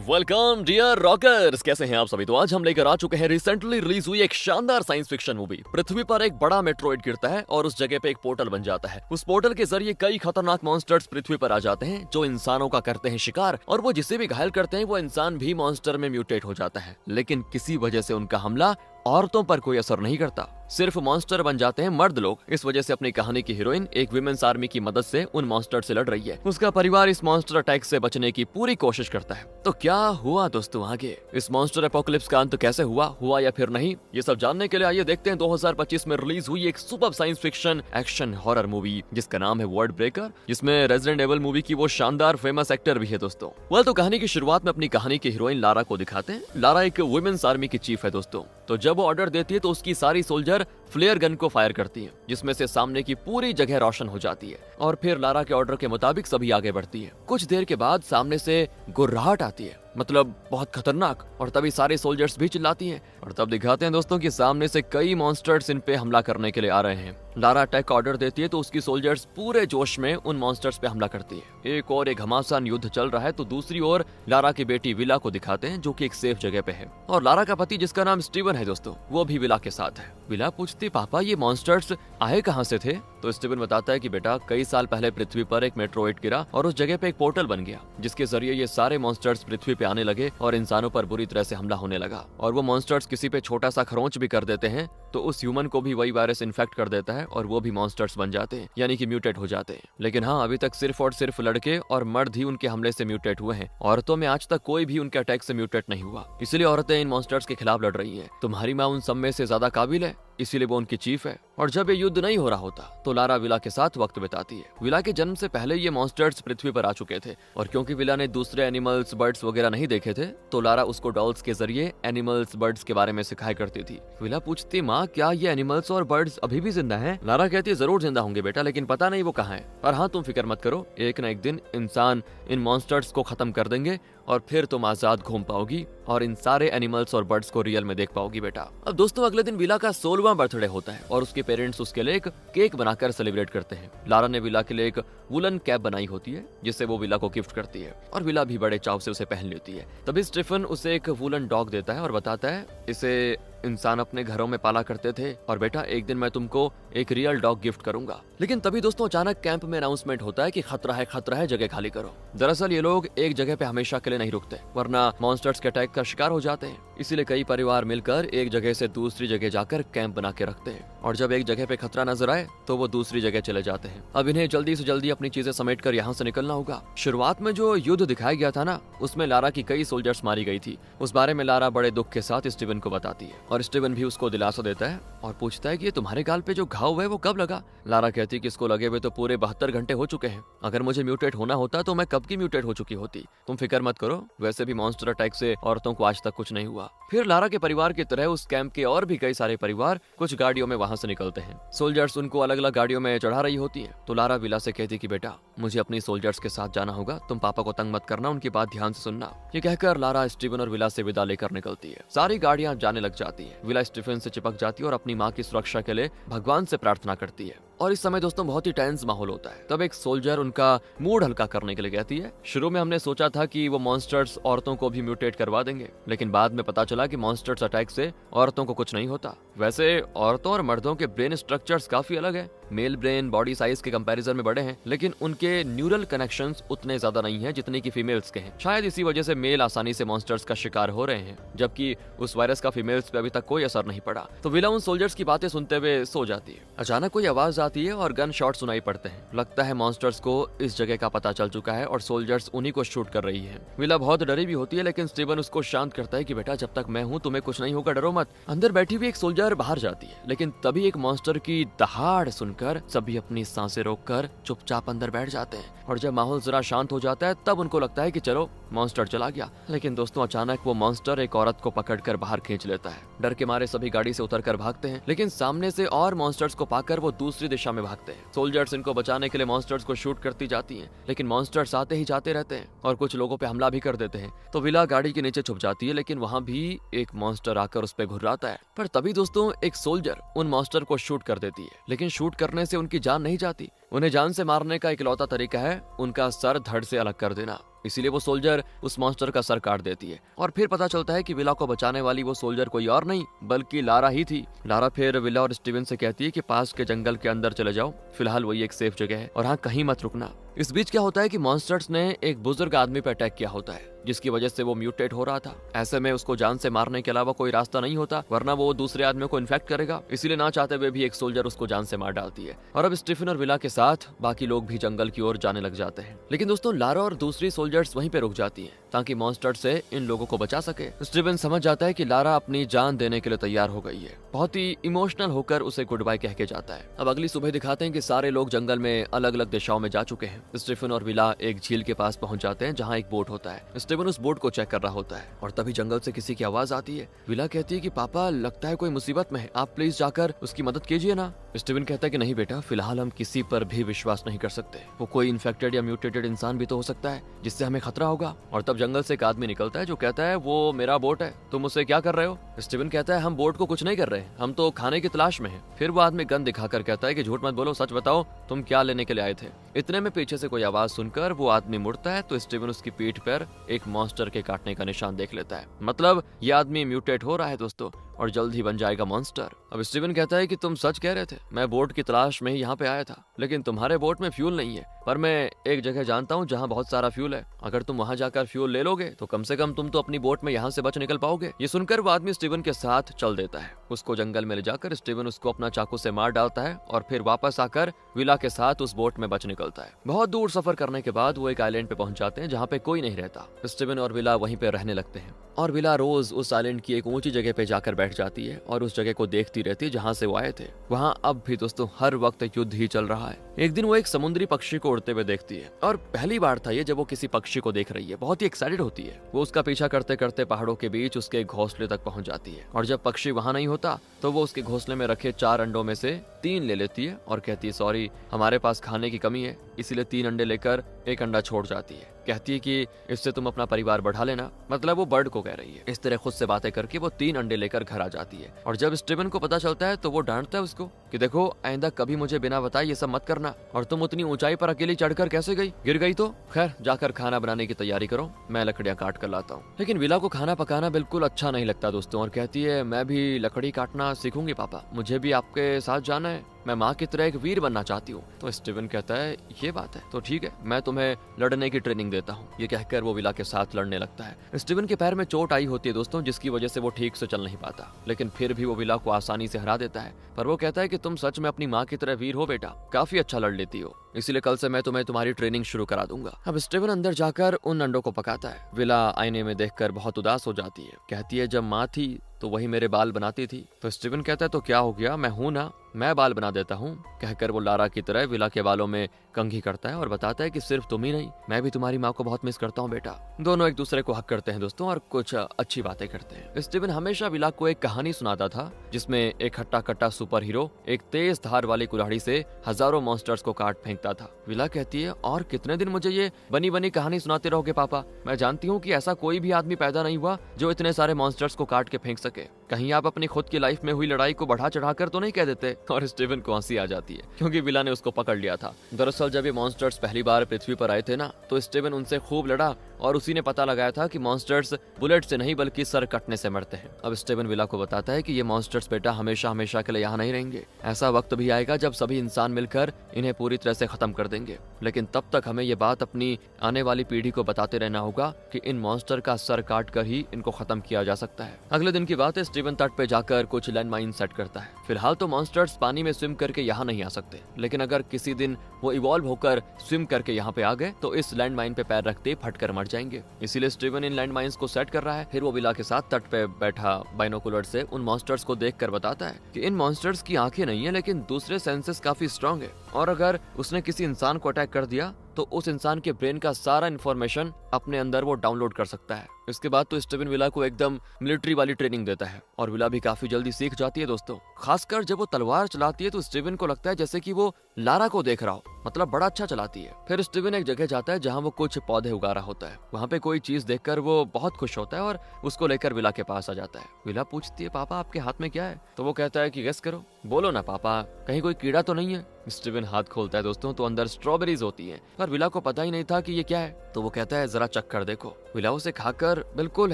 Welcome dear rockers, कैसे हैं आप सभी। तो आज हम लेकर आ चुके हैं रिसेंटली रिलीज हुई एक शानदार साइंस फिक्शन मूवी। पृथ्वी पर एक बड़ा मेट्रोइड गिरता है और उस जगह पे एक पोर्टल बन जाता है। उस पोर्टल के जरिए कई खतरनाक मॉन्स्टर्स पृथ्वी पर आ जाते हैं जो इंसानों का करते हैं शिकार, और वो जिसे भी घायल करते हैं वो इंसान भी मॉन्स्टर में म्यूटेट हो जाता है। लेकिन किसी वजह से उनका हमला औरतों पर कोई असर नहीं करता, सिर्फ मॉन्स्टर बन जाते हैं मर्द लोग। इस वजह से अपनी कहानी की हीरोइन एक विमेंस आर्मी की मदद से उन मॉन्स्टर से लड़ रही है। उसका परिवार इस मॉन्स्टर अटैक से बचने की पूरी कोशिश करता है। तो क्या हुआ दोस्तों आगे, इस मॉन्स्टर एपोकलिप्स का अंत कैसे हुआ या फिर नहीं, ये सब जानने के लिए आइए देखते हैं 2025 में रिलीज हुई एक super science fiction action horror movie जिसका नाम है वर्ल्ड ब्रेकर, जिसमें रेजिडेंट एविल मूवी की वो शानदार फेमस एक्टर भी है दोस्तों। तो कहानी की शुरुआत में अपनी कहानी की हीरोइन लारा को दिखाते हैं। लारा एक वुमेन्स आर्मी की चीफ है दोस्तों। तो जब वो ऑर्डर देती है तो उसकी सारी सोल्जर फ्लेयर गन को फायर करती हैं, जिसमें से सामने की पूरी जगह रोशन हो जाती है। और फिर लारा के ऑर्डर के मुताबिक सभी आगे बढ़ती है। कुछ देर के बाद सामने से गुर्राहट आती है, मतलब बहुत खतरनाक, और तभी सारे सोल्जर्स भी चिल्लाती हैं। और तब दिखाते हैं दोस्तों कि सामने से कई मॉन्स्टर्स इन पे हमला करने के लिए आ रहे हैं। लारा अटैक का ऑर्डर देती है तो उसकी सोल्जर्स पूरे जोश में उन मॉन्स्टर्स पे हमला करती है। एक और एक घमासान युद्ध चल रहा है तो दूसरी ओर लारा की बेटी विला को दिखाते हैं जो कि एक सेफ जगह पे है। और लारा का पति जिसका नाम स्टीवन है दोस्तों, वो भी विला के साथ है। विला पूछती, पापा ये मॉन्स्टर्स आए कहाँ से थे? तो स्टीवन बताता है कि बेटा कई साल पहले पृथ्वी पर एक मेट्रोइड गिरा और उस जगह पे एक पोर्टल बन गया, जिसके जरिए ये सारे मॉन्स्टर्स पृथ्वी पे आने लगे और इंसानों पर बुरी तरह से हमला होने लगा। और वो मॉन्स्टर्स किसी पे छोटा सा खरोंच भी कर देते हैं तो उस ह्यूमन को भी वही वायरस इन्फेक्ट कर देता है और वो भी मॉन्स्टर्स बन जाते हैं, यानी कि म्यूटेट हो जाते हैं। लेकिन हाँ, अभी तक सिर्फ और सिर्फ लड़के और मर्द ही उनके हमले से म्यूटेट हुए हैं। औरतों में आज तक कोई भी उनके अटैक से म्यूटेट नहीं हुआ, इसलिए औरतें इन मॉन्स्टर्स के खिलाफ लड़ रही हैं। तुम्हारी माँ उन सब में से ज्यादा काबिल है, इसीलिए वो उनकी चीफ है। और जब ये युद्ध नहीं हो रहा होता तो लारा विला के साथ वक्त बिताती है। विला के जन्म से पहले ये मॉन्स्टर्स पृथ्वी पर आ चुके थे, और क्योंकि विला ने दूसरे एनिमल्स बर्ड्स वगैरह नहीं देखे थे तो लारा उसको डॉल्स के जरिए एनिमल्स बर्ड्स के बारे में सिखाया करती थी। विला पूछती, माँ क्या ये एनिमल्स और बर्ड्स अभी भी जिंदा हैं? लारा कहती है, जरूर जिंदा होंगे बेटा, लेकिन पता नहीं वो कहाँ है। और हाँ, तुम फिक्र मत करो, एक न एक दिन इंसान इन मॉन्स्टर्स को खत्म कर देंगे और फिर तुम आजाद घूम पाओगी और इन सारे एनिमल्स और बर्ड्स को रियल में देख पाओगी बेटा। अब दोस्तों अगले दिन विला का 16वां बर्थडे होता है और उसके पेरेंट्स उसके लिए एक केक बनाकर सेलिब्रेट करते हैं। लारा ने विला के लिए एक वुलन कैप बनाई होती है जिससे वो विला को गिफ्ट करती है, और विला भी बड़े चाव से उसे पहन लेती है। तभी स्टीफन उसे एक वुलन डॉग देता है और बताता है, इसे इंसान अपने घरों में पाला करते थे और बेटा एक दिन मैं तुमको एक रियल डॉग गिफ्ट करूंगा। लेकिन तभी दोस्तों अचानक कैंप में अनाउंसमेंट होता है कि खतरा है, जगह खाली करो। दरअसल ये लोग एक जगह पे हमेशा के लिए नहीं रुकते, वरना मॉन्स्टर्स के अटैक का शिकार हो जाते हैं। इसीलिए कई परिवार मिलकर एक जगह से दूसरी जगह जाकर कैंप बना के रखते हैं, और जब एक जगह पे खतरा नजर आए तो वो दूसरी जगह चले जाते हैं। अब इन्हें जल्दी से जल्दी अपनी चीजें समेट कर यहाँ से निकलना होगा। शुरुआत में जो युद्ध दिखाया गया था ना, उसमें लारा की कई सोल्जर्स मारी गई थी। उस बारे में लारा बड़े दुख के साथ स्टीवन को बताती है, और स्टीवन भी उसको दिलासा देता है और पूछता है कि ये तुम्हारे गाल पे जो घाव है वो कब लगा? लारा कहती है कि इसको लगे हुए तो पूरे 72 घंटे हो चुके हैं। अगर मुझे म्यूटेट होना होता तो मैं कब की म्यूटेट हो चुकी होती। तुम फिक्र मत करो, वैसे भी मॉन्स्टर अटैक से औरतों को आज तक कुछ नहीं हुआ। फिर लारा के परिवार की तरह उस कैंप के और भी कई सारे परिवार कुछ गाड़ियों में वहां से निकलते हैं। सोल्जर्स उनको अलग अलग गाड़ियों में चढ़ा रही होती है। तो लारा विला से कहती कि बेटा मुझे अपनी सोल्जर्स के साथ जाना होगा, तुम पापा को तंग मत करना, उनकी बात ध्यान से सुनना। ये कहकर लारा स्टीवन और विला से विदा लेकर निकलती है। सारी गाड़ियां जाने लग जाती है। विला स्टीफन से चिपक जाती है और अपनी माँ की सुरक्षा के लिए भगवान से प्रार्थना करती है। और इस समय दोस्तों बहुत ही टेंस माहौल होता है। तब एक सोल्जर उनका मूड हल्का करने के लिए कहती है, शुरू में हमने सोचा था कि वो मॉन्स्टर्स औरतों को भी म्यूटेट करवा देंगे, लेकिन बाद में पता चला कि मॉन्स्टर्स अटैक से औरतों को कुछ नहीं होता। वैसे औरतों और मर्दों के ब्रेन स्ट्रक्चर्स काफी अलग है। मेल ब्रेन बॉडी साइज के कंपैरिजन में बड़े हैं, लेकिन उनके न्यूरल कनेक्शंस उतने ज्यादा नहीं है जितने की फीमेल्स के हैं। शायद इसी वजह से मेल आसानी से मॉन्स्टर्स का शिकार हो रहे हैं, जबकि उस वायरस का फीमेल्स पे अभी तक कोई असर नहीं पड़ा। तो विला उन सोल्जर्स की बातें सुनते हुए सो जाती है। अचानक कोई आवाज आती है और गन शॉट सुनाई पड़ते हैं। लगता है मॉन्स्टर्स को इस जगह का पता चल चुका है और सोल्जर्स उन्हीं को शूट कर रही है। विला बहुत डरी भी होती है, लेकिन स्टीवन उसको शांत करता है कि बेटा जब तक मैं हूँ तुम्हें कुछ नहीं होगा, डरो मत। अंदर बैठी हुई एक सोल्जर बाहर जाती है, लेकिन तभी एक मॉन्स्टर की दहाड़ सुनकर सभी अपनी सांसें रोककर चुपचाप अंदर बैठ जाते हैं। और जब माहौल जरा शांत हो जाता है तब उनको लगता है कि चलो मॉन्स्टर चला गया। लेकिन दोस्तों अचानक वो मॉन्स्टर एक औरत को पकड़कर बाहर खींच लेता है। डर के मारे सभी गाड़ी से उतरकर भागते हैं, लेकिन सामने से और मॉन्स्टर्स को पाकर वो दूसरी दिशा में भागते हैं। सोल्जर्स इनको बचाने के लिए मॉन्स्टर्स को शूट करती जाती हैं, लेकिन मॉन्स्टर्स आते ही जाते रहते हैं और कुछ लोगों पे हमला भी कर देते हैं। तो विला गाड़ी के नीचे छुप जाती है, लेकिन वहाँ भी एक मॉन्स्टर आकर उस पे घुर्राता है। पर तभी दोस्तों एक सोल्जर उन मॉन्स्टर को शूट कर देती है, लेकिन शूट करने से उनकी जान नहीं जाती। उन्हें जान से मारने का इकलौता तरीका है उनका सर धड़ से अलग कर देना। इसीलिए वो सोल्जर उस मॉन्स्टर का सर काट देती है और फिर पता चलता है कि विला को बचाने वाली वो सोल्जर कोई और नहीं बल्कि लारा ही थी। लारा फिर विला और स्टीवन से कहती है कि पास के जंगल के अंदर चले जाओ, फिलहाल वही एक सेफ जगह है और हाँ कहीं मत रुकना। इस बीच क्या होता है कि मॉन्स्टर्स ने एक बुजुर्ग आदमी पर अटैक किया होता है जिसकी वजह से वो म्यूटेट हो रहा था। ऐसे में उसको जान से मारने के अलावा कोई रास्ता नहीं होता, वरना वो दूसरे आदमियों को इन्फेक्ट करेगा। इसीलिए ना चाहते हुए भी एक सोल्जर उसको जान से मार डालती है और अब स्टीफन और विला के साथ बाकी लोग भी जंगल की ओर जाने लग जाते हैं। लेकिन दोस्तों लारा और दूसरी सोल्जर्स वहीं पे रुक जाती हैं ताकि मॉन्स्टर से इन लोगों को बचा सके। स्टीवन समझ जाता है कि लारा अपनी जान देने के लिए तैयार हो गई है। बहुत ही इमोशनल होकर उसे गुड बाय कह के जाता है। अब अगली सुबह दिखाते हैं कि सारे लोग जंगल में अलग अलग दिशाओं में जा चुके हैं। स्टीफन और विला एक झील के पास पहुंच जाते हैं जहां एक बोट होता है। स्टीवन उस बोट को चेक कर रहा होता है और तभी जंगल से किसी की आवाज आती है। विला कहती है कि पापा लगता है कोई मुसीबत में है, आप प्लीज जाकर उसकी मदद कीजिए ना। स्टीवन कहता है कि नहीं बेटा, फिलहाल हम किसी पर भी विश्वास नहीं कर सकते। वो कोई इन्फेक्टेड या म्यूटेटेड इंसान भी तो हो सकता है जिससे हमें खतरा होगा। और तब जंगल से एक आदमी निकलता है जो कहता है वो मेरा बोट है, तुम उससे क्या कर रहे हो? स्टीवन कहता है हम बोट को कुछ नहीं कर रहे, हम तो खाने की तलाश में हैं। फिर वो आदमी गन दिखाकर कहता है कि झूठ मत बोलो, सच बताओ तुम क्या लेने के लिए आए थे। इतने में पीछे से कोई आवाज सुनकर वो आदमी मुड़ता है तो स्टीवन उसकी पीठ पर एक मॉन्स्टर के काटने का निशान देख लेता है। मतलब ये आदमी म्यूटेट हो रहा है दोस्तों और जल्द ही बन जाएगा मॉन्स्टर। अब स्टीवन कहता है कि तुम सच कह रहे थे, मैं बोट की तलाश में ही यहाँ पे आया था, लेकिन तुम्हारे बोट में फ्यूल नहीं है। पर मैं एक जगह जानता हूँ जहाँ बहुत सारा फ्यूल है, अगर तुम वहाँ जाकर फ्यूल ले लोगे तो कम से कम तुम तो अपनी बोट में यहाँ से बच निकल पाओगे। ये सुनकर वो आदमी स्टीवन के साथ चल देता है। उसको जंगल में ले जाकर स्टीवन उसको अपना चाकू से मार डालता है और फिर वापस आकर विला के साथ उस बोट में बच निकलता है। बहुत दूर सफर करने के बाद वो एक आइलैंड पे पहुंच जाते हैं जहाँ पे कोई नहीं रहता। स्टीवन और विला वहीं पे रहने लगते हैं और विला रोज उस आइलैंड की एक ऊंची जगह पे जाकर बैठ जाती है और उस जगह को देखती रहती है जहाँ से वो आए थे। वहाँ अब भी दोस्तों हर वक्त युद्ध ही चल रहा है। एक दिन वो एक समुद्री पक्षी को उड़ते हुए देखती है और पहली बार था ये जब वो किसी पक्षी को देख रही है। बहुत ही एक्साइटेड होती है। वो उसका पीछा करते करते पहाड़ों के बीच उसके घोंसले तक पहुंच जाती है और जब पक्षी वहाँ नहीं होता तो वो उसके घोंसले में रखे 4 अंडों में से 3 ले लेती है और कहती है सॉरी हमारे पास खाने की कमी है, इसीलिए 3 अंडे लेकर 1 अंडा छोड़ जाती है। कहती है कि इससे तुम अपना परिवार बढ़ा लेना, मतलब वो बर्ड को कह रही है। इस तरह खुद से बातें करके वो 3 अंडे लेकर घर आ जाती है और जब स्टीवन को पता चलता है तो वो डांटता है उसको कि देखो आइंदा कभी मुझे बिना बताए ये सब मत करना, और तुम उतनी ऊंचाई पर अकेली चढ़कर कैसे गई, गिर गई तो खैर जाकर खाना बनाने की तैयारी करो, मैं लकड़ियां काट कर लाता हूँ। लेकिन विला को खाना पकाना बिल्कुल अच्छा नहीं लगता दोस्तों और कहती है मैं भी लकड़ी काटना सीखूंगी पापा, मुझे भी आपके साथ जाना है, मैं माँ की तरह एक वीर बनना चाहती हूँ। तो स्टीवन कहता है ये बात है तो ठीक है, मैं तुम्हें लड़ने की ट्रेनिंग देता हूँ। ये कहकर वो विला के साथ लड़ने लगता है। स्टीवन के पैर में चोट आई होती है दोस्तों जिसकी वजह से वो ठीक से चल नहीं पाता, लेकिन फिर भी वो विला को आसानी से हरा देता है। पर वो कहता है कि तुम सच में अपनी माँ की तरह वीर हो बेटा, काफी अच्छा लड़ लेती हो, इसीलिए कल से मैं तुम्हें तुम्हारी ट्रेनिंग शुरू करा दूंगा। अब स्टीवन अंदर जाकर उन अंडों को पकाता है। विला आईने में देखकर बहुत उदास हो जाती है। कहती है जब माँ थी तो वही मेरे बाल बनाती थी। तो स्टीवन कहता है तो क्या हो गया, मैं हूं ना, मैं बाल बना देता हूँ। कहकर वो लारा की तरह विला के बालों में कंघी करता है और बताता है कि सिर्फ तुम ही नहीं, मैं भी तुम्हारी माँ को बहुत मिस करता हूँ बेटा। दोनों एक दूसरे को हक करते हैं दोस्तों और कुछ अच्छी बातें करते हैं। स्टीवन हमेशा विला को एक कहानी सुनाता था जिसमें एक हट्टा कट्टा सुपर हीरो एक तेज धार वाली कुल्हाड़ी से हजारों मॉन्स्टर्स को काट फेंकता था। विला कहती है और कितने दिन मुझे ये बनी बनी कहानी सुनाते रहोगे पापा, मैं जानती हूँ कि ऐसा कोई भी आदमी पैदा नहीं हुआ जो इतने सारे मॉन्स्टर्स को काट के फेंक सके, कहीं आप अपनी खुद की लाइफ में हुई लड़ाई को बढ़ा चढ़ाकर तो नहीं कह देते। और स्टीवन को हंसी आ जाती है क्योंकि विला ने उसको पकड़ लिया था। दरअसल जब ये मॉन्स्टर्स पहली बार पृथ्वी पर आए थे ना तो स्टीवन उनसे खूब लड़ा और उसी ने पता लगाया था कि मॉन्स्टर्स बुलेट से नहीं बल्कि सर कटने से मरते हैं। अब स्टीवन विला को बताता है कि ये मॉन्स्टर्स बेटा हमेशा हमेशा के लिए यहाँ नहीं रहेंगे, ऐसा वक्त भी आएगा जब सभी इंसान मिलकर इन्हें पूरी तरह से खत्म कर देंगे, लेकिन तब तक हमें ये बात अपनी आने वाली पीढ़ी को बताते रहना होगा कि इन मॉन्स्टर का सर काट कर ही इनको खत्म किया जा सकता है। अगले दिन की बात है, स्टीवन तट पे जाकर कुछ लैंड माइन सेट करता है। फिलहाल तो मॉन्स्टर्स पानी में स्विम करके यहाँ नहीं आ सकते, लेकिन अगर किसी दिन वो इवॉल्व होकर स्विम करके यहाँ पे आ गए तो इस लैंड माइन पे पैर रखते फट कर मर जाएंगे। इसीलिए स्टीवन इन लैंड माइंस को सेट कर रहा है। फिर वो विला के साथ तट पे बैठा बाइनोकुलर से उन मॉन्स्टर्स को देखकर बताता है कि इन मॉन्स्टर्स की आंखें नहीं है लेकिन दूसरे सेंसेस काफी स्ट्रांग है, और अगर उसने किसी इंसान को अटैक कर दिया तो उस इंसान के ब्रेन का सारा इन्फॉर्मेशन अपने अंदर वो डाउनलोड कर सकता है। इसके बाद तो स्टीवन विला को एकदम मिलिट्री वाली ट्रेनिंग देता है और विला भी काफी जल्दी सीख जाती है दोस्तों। खासकर जब वो तलवार चलाती है तो स्टीवन को लगता है जैसे कि वो लारा को देख रहा हो, मतलब बड़ा अच्छा चलाती है। फिर स्टीवन एक जगह जाता है जहाँ वो कुछ पौधे उगा रहा होता है। वहाँ पे कोई चीज देखकर वो बहुत खुश होता है और उसको लेकर विला के पास आ जाता है। विला पूछती है पापा आपके हाथ में क्या है? तो वो कहता है कि गेस करो, बोलो ना पापा, कहीं कोई कीड़ा तो नहीं है? स्टीवन हाथ खोलता है दोस्तों तो अंदर स्ट्रॉबेरीज होती हैं, पर विला को पता ही नहीं था कि ये क्या है। तो वो कहता है जरा चख कर देखो। विला उसे खाकर बिल्कुल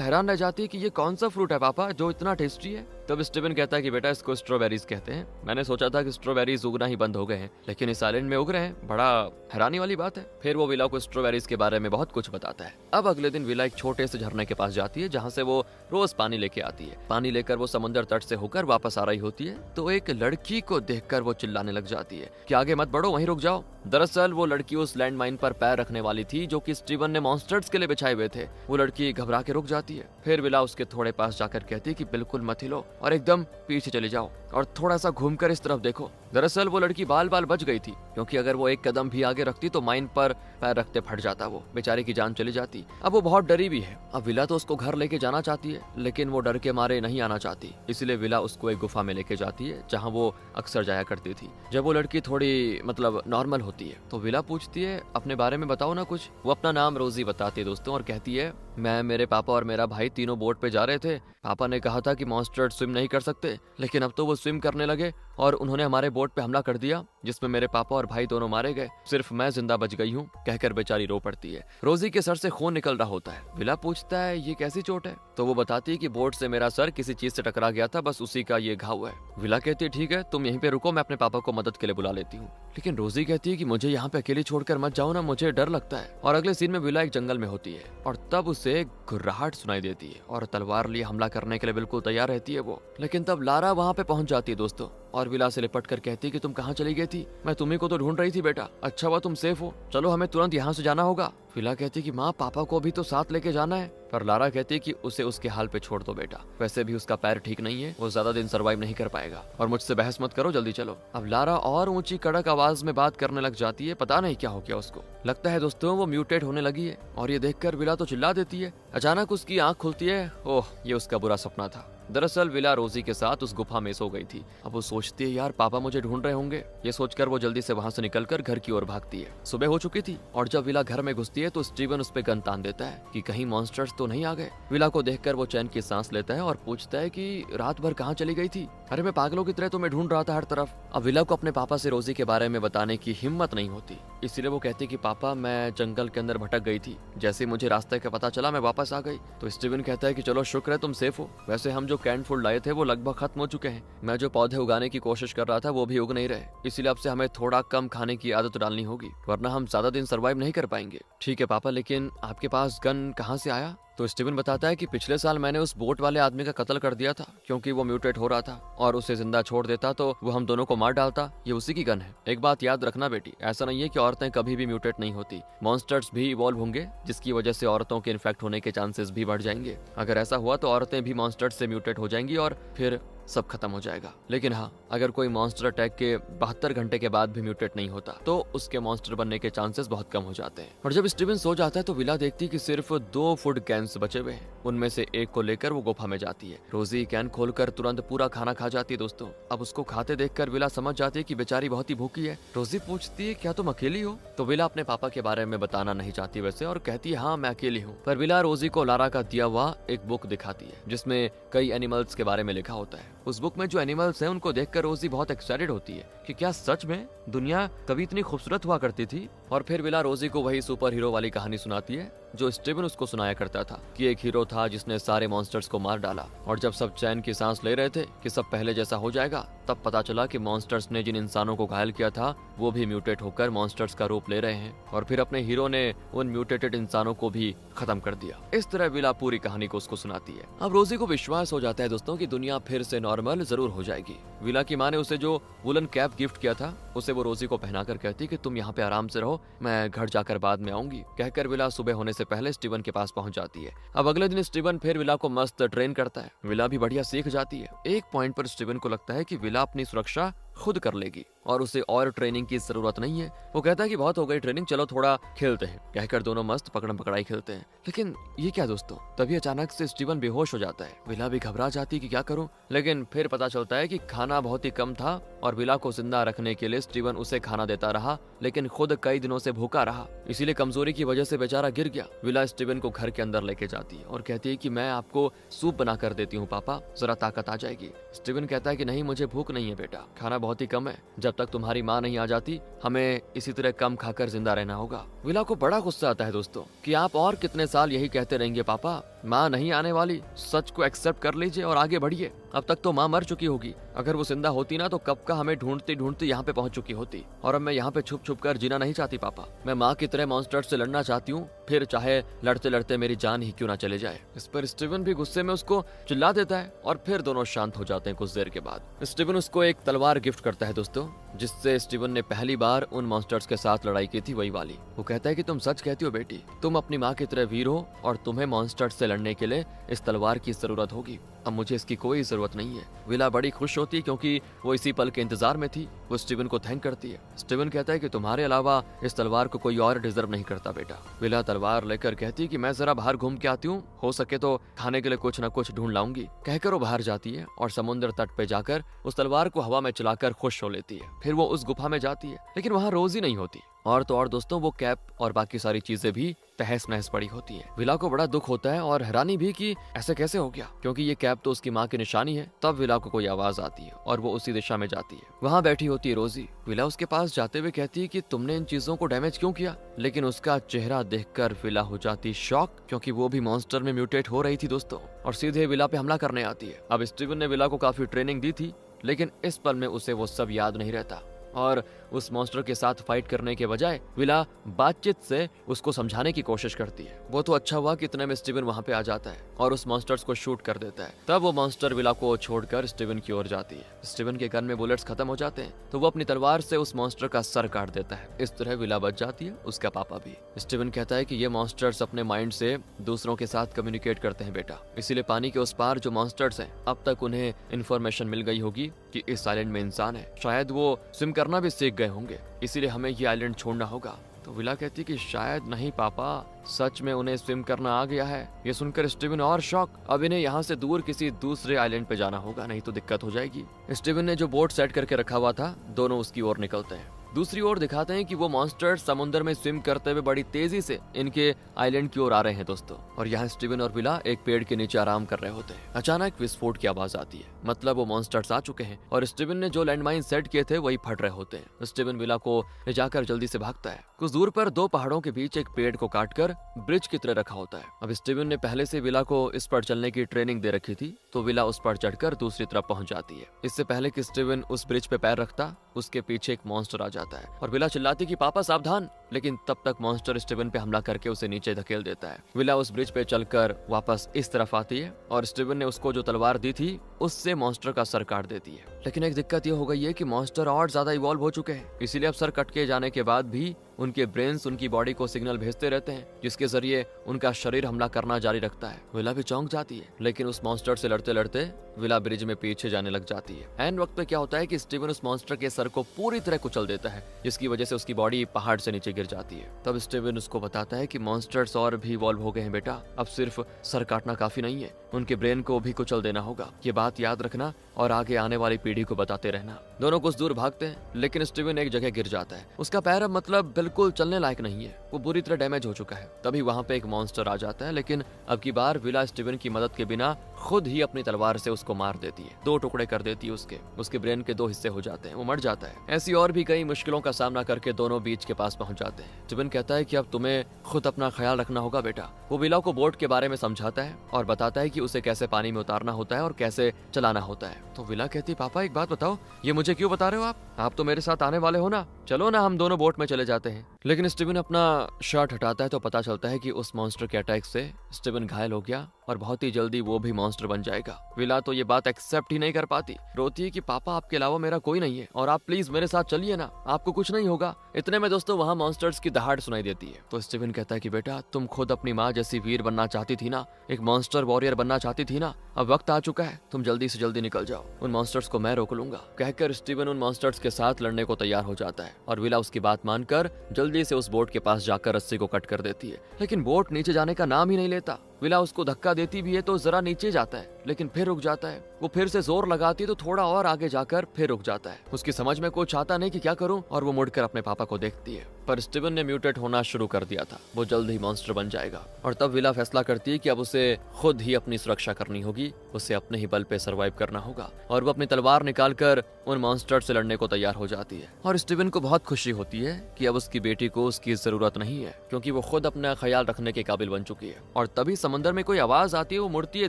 हैरान रह जाती है कि ये कौन सा फ्रूट है पापा जो इतना टेस्टी है। तब स्टीवन कहता है कि बेटा इसको स्ट्रॉबेरीज कहते हैं। मैंने सोचा था कि स्ट्रॉबेरीज उगना ही बंद हो गए हैं, लेकिन इस आइलैंड में उग रहे हैं, बड़ा हैरानी वाली बात है। फिर वो विला को स्ट्रॉबेरीज के बारे में बहुत कुछ बताता है। अब अगले दिन विला एक छोटे से झरने के पास जाती है जहाँ से वो रोज पानी लेके आती है। पानी लेकर वो समुद्र तट से होकर वापस आ रही होती है तो एक लड़की को देखकर वो चिल्लाने लग जाती है कि आगे मत बढ़ो, वहीं रुक जाओ। दरअसल वो लड़की उस लैंडमाइन पर पैर रखने वाली थी जो कि स्टीवन ने मॉन्स्टर्स के लिए बिछाए हुए थे। वो लड़की घबरा के रुक जाती है। फिर विला उसके थोड़े पास जाकर कहती है कि बिल्कुल मत हिलो और एकदम पीछे चले जाओ और थोड़ा सा घूमकर इस तरफ देखो। दरअसल वो लड़की बाल बाल बच गई थी, क्योंकि अगर वो एक कदम भी आगे रखती तो माइन पर पैर रखते फट जाता, वो बेचारी की जान चली जाती। अब वो बहुत डरी भी है। अब विला तो उसको घर लेके जाना चाहती है, लेकिन वो डर के मारे नहीं आना चाहती। इसलिए विला उसको एक गुफा में लेके जाती है जहाँ वो अक्सर जाया करती थी। जब वो लड़की थोड़ी नॉर्मल होती है तो विला पूछती है अपने बारे में बताओ ना कुछ। वो अपना नाम रोजी बताती है दोस्तों और कहती है मैं, मेरे पापा और मेरा भाई तीनों बोट पे जा रहे थे। पापा ने कहा था कि मॉन्स्टर स्विम नहीं कर सकते, लेकिन अब तो वो स्विम करने लगे और उन्होंने हमारे बोट पे हमला कर दिया जिसमें मेरे पापा और भाई दोनों मारे गए। सिर्फ मैं जिंदा बच गई हूँ, कहकर बेचारी रो पड़ती है। रोजी के सर से खून निकल रहा होता है। विला पूछता है ये कैसी चोट है? तो वो बताती है कि बोट से मेरा सर किसी चीज से टकरा गया था, बस उसी का ये घाव है। विला कहती है ठीक है तुम यहीं पे रुको, मैं अपने पापा को मदद के लिए बुला लेती हूँ। लेकिन रोजी कहती है कि मुझे यहाँ पे अकेली छोड़कर मत जाओ ना, मुझे डर लगता है। और अगले सीन में विला एक जंगल में होती है और तब उसे घुर्राहट सुनाई देती है और तलवार लिए हमला करने के लिए बिल्कुल तैयार रहती है वो। लेकिन तब लारा वहाँ पे पहुंच जाती है दोस्तों और विला से लिपट कर कहती है कि तुम कहाँ चली गई थी? मैं तुम्ही को तो ढूंढ रही थी बेटा। अच्छा हुआ तुम सेफ हो, चलो हमें तुरंत यहाँ से जाना होगा। विला कहती है कि माँ पापा को भी तो साथ लेके जाना है। पर लारा कहती है कि उसे उसके हाल पे छोड़ दो बेटा, वैसे भी उसका पैर ठीक नहीं है, वो ज्यादा दिन सरवाइव नहीं कर पाएगा और मुझसे बहस मत करो, जल्दी चलो। अब लारा और ऊंची कड़क आवाज में बात करने लग जाती है। पता नहीं क्या हो गया उसको, लगता है दोस्तों वो म्यूटेट होने लगी है। और ये देखकर विला तो चिल्ला देती है। अचानक उसकी आंख खुलती है। ओह, ये उसका बुरा सपना था। दरअसल विला रोजी के साथ उस गुफा में सो गई थी। अब वो सोचती है यार पापा मुझे ढूंढ रहे होंगे। ये सोचकर वो जल्दी से वहां से निकलकर घर की ओर भागती है। सुबह हो चुकी थी और जब विला घर में घुसती है तो स्टीवन उस पे गन तान देता है कि कहीं मॉन्स्टर्स तो नहीं आ गए। विला को देखकर वो चैन की सांस लेता है और पूछता है कि रात भर कहाँ चली गई थी? अरे मैं पागलों की तरह तुम्हें ढूंढ रहा था हर तरफ। अब विला को अपने पापा से रोजी के बारे में बताने की हिम्मत नहीं होती, इसलिए वो कहती कि पापा मैं जंगल के अंदर भटक गई थी, जैसे मुझे रास्ते का पता चला मैं वापस आ गई। तो स्टीवन कहता है कि चलो शुक्र है तुम सेफ हो, वैसे हम जो कैन फूड लाए थे वो लगभग खत्म हो चुके हैं। मैं जो पौधे उगाने की कोशिश कर रहा था वो भी उग नहीं रहे, इसलिए अब से हमें थोड़ा कम खाने की आदत डालनी होगी, वरना हम ज्यादा दिन सरवाइव नहीं कर पाएंगे। ठीक है पापा, लेकिन आपके पास गन कहाँ से आया? तो स्टीवन बताता है कि पिछले साल मैंने उस बोट वाले आदमी का कत्ल कर दिया था, क्योंकि वो म्यूटेट हो रहा था और उसे जिंदा छोड़ देता तो वो हम दोनों को मार डालता। ये उसी की गन है। एक बात याद रखना बेटी, ऐसा नहीं है कि औरतें कभी भी म्यूटेट नहीं होती, मॉन्स्टर्स भी इवॉल्व होंगे जिसकी वजह से औरतों के इन्फेक्ट होने के चांसेस भी बढ़ जाएंगे। अगर ऐसा हुआ तो औरतें भी मॉन्स्टर्स से म्यूटेट हो जाएंगी और फिर सब खत्म हो जाएगा। लेकिन हाँ, अगर कोई मॉन्स्टर अटैक के 72 घंटे के बाद भी म्यूटेट नहीं होता तो उसके मॉन्स्टर बनने के चांसेस बहुत कम हो जाते हैं। और जब स्टीवन सो जाता है तो विला देखती है कि सिर्फ 2 फूड कैंस बचे हुए हैं। उनमें से एक को लेकर वो गुफा में जाती है। रोजी कैन खोलकर तुरंत पूरा खाना खा जाती है दोस्तों। अब उसको खाते देखकर विला समझ जाती है कि बेचारी बहुत ही भूखी है। रोजी पूछती है क्या तुम अकेली हो? तो विला अपने पापा के बारे में बताना नहीं चाहती वैसे और कहती है हाँ मैं अकेली हूँ। पर विला रोजी को लारा का दिया हुआ एक बुक दिखाती है जिसमें कई एनिमल्स के बारे में लिखा होता है। उस बुक में जो एनिमल्स हैं उनको देखकर रोजी बहुत एक्साइटेड होती है कि क्या सच में दुनिया कभी इतनी खूबसूरत हुआ करती थी। और फिर विला रोजी को वही सुपर हीरो वाली कहानी सुनाती है जो स्टीवन उसको सुनाया करता था कि एक हीरो था जिसने सारे मॉन्स्टर्स को मार डाला और जब सब चैन की सांस ले रहे थे कि सब पहले जैसा हो जाएगा, तब पता चला कि मॉन्स्टर्स ने जिन इंसानों को घायल किया था वो भी म्यूटेट होकर मॉन्स्टर्स का रूप ले रहे हैं और फिर अपने हीरो ने उन म्यूटेटेड इंसानों को भी खत्म कर दिया। इस तरह विला पूरी कहानी को उसको सुनाती है। अब रोजी को विश्वास हो जाता है दोस्तों कि दुनिया फिर से नॉर्मल जरूर हो जाएगी। विला की माँ ने उसे जो वुलन कैप गिफ्ट किया था उसे वो रोजी को पहनाकर कहती कि तुम यहाँ पे आराम से रहो, मैं घर जाकर बाद में आऊंगी। कहकर विला सुबह होने से पहले स्टीवन के पास पहुंच जाती है। अब अगले दिन स्टीवन फिर विला को मस्त ट्रेन करता है। विला भी बढ़िया सीख जाती है। एक पॉइंट पर स्टीवन को लगता है कि विला अपनी सुरक्षा खुद कर लेगी और उसे और ट्रेनिंग की जरूरत नहीं है। वो कहता है कि बहुत हो गई ट्रेनिंग, चलो थोड़ा खेलते हैं। कहकर दोनों मस्त पकड़म पकड़ाई खेलते हैं। लेकिन ये क्या दोस्तों, तभी अचानक से स्टीवन बेहोश हो जाता है। विला भी घबरा जाती है कि क्या करूं, लेकिन फिर पता चलता है कि खाना बहुत ही कम था और विला को जिंदा रखने के लिए स्टीवन उसे खाना देता रहा, लेकिन खुद कई दिनों से भूखा रहा, इसीलिए कमजोरी की वजह से बेचारा गिर गया। विला स्टीवन को घर के अंदर लेके जाती है और कहती है कि मैं आपको सूप बना कर देती हूँ पापा, जरा ताकत आ जाएगी। स्टीवन कहता है कि नहीं, मुझे भूख नहीं है बेटा, खाना बहुत ही कम है। जब तक तुम्हारी माँ नहीं आ जाती हमें इसी तरह कम खाकर जिंदा रहना होगा। विला को बड़ा गुस्सा आता है दोस्तों कि आप और कितने साल यही कहते रहेंगे पापा, माँ नहीं आने वाली, सच को एक्सेप्ट कर लीजिए और आगे बढ़िए। अब तक तो माँ मर चुकी होगी, अगर वो जिंदा होती ना तो कब का हमें ढूंढती ढूंढती यहाँ पे पहुंच चुकी होती। और अब मैं यहाँ पे छुप छुप कर जीना नहीं चाहती पापा, मैं माँ की तरह मॉन्स्टर से लड़ना चाहती हूँ, फिर चाहे लड़ते लड़ते मेरी जान ही क्यों ना चले जाए। इस पर स्टीवन भी गुस्से में उसको चिल्ला देता है और फिर दोनों शांत हो जाते हैं। कुछ देर के बाद स्टीवन उसको एक तलवार गिफ्ट करता है दोस्तों, जिससे स्टीवन ने पहली बार उन मॉन्स्टर्स के साथ लड़ाई की थी, वही वाली। वो कहता है कि तुम सच कहती हो बेटी, तुम अपनी माँ की तरह वीर हो और तुम्हें मॉन्स्टर्स से लड़ने के लिए इस तलवार की जरूरत होगी, अब मुझे इसकी कोई जरूरत नहीं है। विला बड़ी खुश होती है क्योंकि वो इसी पल के इंतजार में थी। वो स्टीवन को थैंक करती है। स्टीवन कहता है कि तुम्हारे अलावा इस तलवार को कोई और डिजर्व नहीं करता बेटा। विला तलवार लेकर कहती है कि मैं जरा बाहर घूम के आती हूँ, हो सके तो खाने के लिए कुछ न कुछ ढूंढ लाऊंगी। कहकर वो बाहर जाती है और समुद्र तट पे जाकर उस तलवार को हवा में चलाकर खुश हो लेती है। फिर वो उस गुफा में जाती है, लेकिन वहाँ रोजी नहीं होती। और तो और दोस्तों वो कैप और बाकी सारी चीजें भी तहस नहस पड़ी होती है। विला को बड़ा दुख होता है और हैरानी भी कि ऐसे कैसे हो गया, क्योंकि ये कैप तो उसकी माँ की निशानी है। तब विला को कोई आवाज आती है और वो उसी दिशा में जाती है। वहाँ बैठी होती है रोजी। विला उसके पास जाते हुए कहती है कि तुमने इन चीजों को डैमेज क्यों किया, लेकिन उसका चेहरा देखकर विला हो जाती शॉक, क्योंकि वो भी मॉन्स्टर में म्यूटेट हो रही थी दोस्तों, और सीधे विला पे हमला करने आती है। अब स्टीवन ने विला को काफी ट्रेनिंग दी थी, लेकिन इस पल में उसे वो सब याद नहीं रहता और उस मॉन्स्टर के साथ फाइट करने के बजाय विला बातचीत से उसको समझाने की कोशिश करती है। वो तो अच्छा हुआ कि इतने में स्टीवन वहाँ पे आ जाता है और उस मॉन्स्टर्स को शूट कर देता है। तब वो मॉन्स्टर विला को छोड़कर स्टीवन की ओर जाती है। स्टीवन के गन में बुलेट्स खत्म हो जाते हैं तो वो अपनी तलवार से उस मॉन्स्टर का सर काट देता है। इस तरह विला बच जाती है, उसका पापा भी। स्टीवन कहता है कि ये मॉन्स्टर्स अपने माइंड से दूसरों के साथ कम्युनिकेट करते हैं बेटा, इसीलिए पानी के उस पार जो मॉन्स्टर्स हैं अब तक उन्हें इन्फॉर्मेशन मिल गई होगी कि इस आइलैंड में इंसान है। शायद वो स्विम करना भी सीख गए होंगे, इसीलिए हमें ये आइलैंड छोड़ना होगा। तो विला कहती कि शायद नहीं पापा, सच में उन्हें स्विम करना आ गया है। ये सुनकर स्टीवन और शॉक, अब इन्हें यहाँ से दूर किसी दूसरे आइलैंड पे जाना होगा, नहीं तो दिक्कत हो जाएगी। स्टीवन ने जो बोट सेट करके रखा हुआ था, दोनों उसकी ओर निकलते हैं। दूसरी ओर दिखाते हैं कि वो मॉन्स्टर समुद्र में स्विम करते हुए बड़ी तेजी से इनके आइलैंड की ओर आ रहे हैं दोस्तों। और यहाँ स्टीवन और विला एक पेड़ के नीचे आराम कर रहे होते हैं। अचानक विस्फोट की आवाज आती है, मतलब वो मॉन्स्टर्स आ चुके हैं और स्टीवन ने जो लैंडमाइन सेट किए थे वही फट रहे होते हैं। स्टीवन विला को ले जाकर जल्दी से भागता है। कुछ दूर पर दो पहाड़ों के बीच एक पेड़ को काटकर ब्रिज की तरह रखा होता है। अब स्टीवन ने पहले से विला को इस पर चलने की ट्रेनिंग दे रखी थी, तो विला उस पर चढ़कर दूसरी तरफ पहुंच जाती है। इससे पहले कि स्टीवन उस ब्रिज पे पैर रखता, उसके पीछे एक मॉन्स्टर आ जाता है और विला चिल्लाती कि पापा सावधान, लेकिन तब तक मॉन्स्टर स्टीवन पे हमला करके उसे नीचे धकेल देता है। विला उस ब्रिज पे चलकर वापस इस तरफ आती है और स्टीवन ने उसको जो तलवार दी थी उससे मॉन्स्टर का सर काट देती है। लेकिन एक दिक्कत ये हो गई है कि मॉन्स्टर और ज्यादा इवॉल्व हो चुके हैं, इसीलिए अब सर कट के जाने के बाद भी उनके ब्रेन्स उनकी बॉडी को सिग्नल भेजते रहते हैं, जिसके जरिए उनका शरीर हमला करना जारी रखता है। विला भी चौंक जाती है, लेकिन उस मॉन्स्टर से लड़ते लड़ते विला ब्रिज में पीछे जाने लग जाती है। एन वक्त पे क्या होता है कि स्टीवन उस मॉन्स्टर के सर को पूरी तरह कुचल देता है, जिसकी वजह से उसकी बॉडी पहाड़ से नीचे गिर जाती है। तब स्टीवन उसको बताता है कि मॉन्स्टर्स और भी इवॉल्व हो गए हैं बेटा, अब सिर्फ सर काटना काफी नहीं है, उनके ब्रेन को भी कुचल देना होगा। ये बात याद रखना और आगे आने वाली पीढ़ी को बताते रहना। दोनों कुछ दूर भागते हैं, लेकिन स्टीवन एक जगह गिर जाता है। उसका पैर अब मतलब बिल्कुल चलने लायक नहीं है, वो बुरी तरह डैमेज हो चुका है। तभी वहाँ पे एक मॉन्स्टर आ जाता है, लेकिन अब की बार विला स्टीवन की मदद के बिना खुद ही अपनी तलवार से उसको मार देती है, 2 टुकड़े कर देती है उसके ब्रेन के 2 हिस्से हो जाते हैं, वो मर जाता है। ऐसी और भी कई मुश्किलों का सामना करके दोनों बीच के पास पहुंच जाते हैं। स्टीवन कहता है कि अब तुम्हें खुद अपना ख्याल रखना होगा बेटा। वो विला को बोट के बारे में समझाता है और बताता है कि उसे कैसे पानी में उतारना होता है और कैसे चलाना होता है। तो विला कहती पापा एक बात बताओ, ये मुझे क्यों बता रहे हो आप तो मेरे साथ आने वाले हो ना, चलो ना हम दोनों बोट में चले जाते हैं। लेकिन स्टीवन अपना शर्ट हटाता है तो पता चलता है कि उस मॉन्स्टर के अटैक से स्टीवन घायल हो गया और बहुत ही जल्दी वो भी मॉन्स्टर बन जाएगा। विला तो ये बात एक्सेप्ट ही नहीं कर पाती, रोती है कि पापा आपके अलावा मेरा कोई नहीं है और आप प्लीज मेरे साथ चलिए ना, आपको कुछ नहीं होगा। इतने में दोस्तों वहाँ मॉन्स्टर्स की दहाड़ सुनाई देती है। तो स्टीवन कहता है कि बेटा तुम खुद अपनी माँ जैसी वीर बनना चाहती थी ना, एक मॉन्स्टर वॉरियर बनना चाहती थी ना, अब वक्त आ चुका है, तुम जल्दी से जल्दी निकल जाओ, उन मॉन्स्टर्स को मैं रोक लूंगा। कहकर स्टीवन उन मॉन्स्टर्स के साथ लड़ने को तैयार हो जाता है और विला उसकी बात मानकर जल्दी से उस बोट के पास जाकर रस्सी को कट कर देती है। लेकिन बोट नीचे जाने का नाम ही नहीं लेता। विला उसको धक्का देती भी है तो जरा नीचे जाता है, लेकिन फिर रुक जाता है। वो फिर से जोर लगाती है तो थोड़ा और आगे जाकर फिर रुक जाता है। उसकी समझ में कुछ आता नहीं कि क्या करूं और वो मुड़कर अपने पापा को देखती है। पर स्टीवन ने म्यूटेट होना शुरू कर दिया था। वो जल्द ही मॉन्स्टर बन जाएगा। और तब विला फैसला करती है कि अब उसे खुद ही अपनी सुरक्षा करनी होगी, उसे अपने ही बल पे सरवाइव करना होगा। और वो अपनी तलवार निकालकर उन मॉन्स्टर से लड़ने को तैयार हो जाती है। और स्टीवन को बहुत खुशी होती है कि अब उसकी बेटी को उसकी जरूरत नहीं है, क्योंकि वो खुद अपना ख्याल रखने के काबिल बन चुकी है। और तभी समंदर में कोई आवाज आती है। वो मुड़ती है,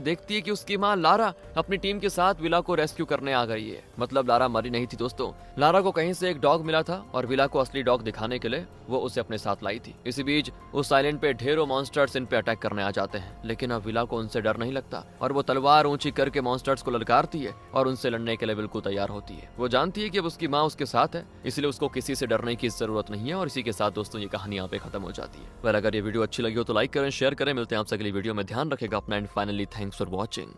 देखती है कि उसकी माँ लारा अपनी टीम के साथ विला को रेस्क्यू करने आ गई है। मतलब लारा मरी नहीं थी दोस्तों, लारा को कहीं से एक डॉग मिला था और विला को असली डॉग दिखाने के लिए वो उसे अपने साथ लाई थी। इसी बीच उस आइलैंड पे ढेरों मॉन्स्टर्स इन पे अटैक करने आ जाते हैं, लेकिन अब विला को उनसे डर नहीं लगता और वो तलवार ऊंची करके मॉन्स्टर्स को ललकारती है और उनसे लड़ने के लिए बिल्कुल तैयार होती है। वो जानती है कि अब उसकी माँ उसके साथ है, इसलिए उसको किसी से डरने की जरूरत नहीं है। और इसी के साथ दोस्तों ये कहानी यहाँ पे खत्म हो जाती है। वेल, अगर ये वीडियो अच्छी लगी हो तो लाइक करें, शेयर करें। मिलते हैं आपसे अगली वीडियो में। ध्यान रखेगा अपना and finally thanks for watching.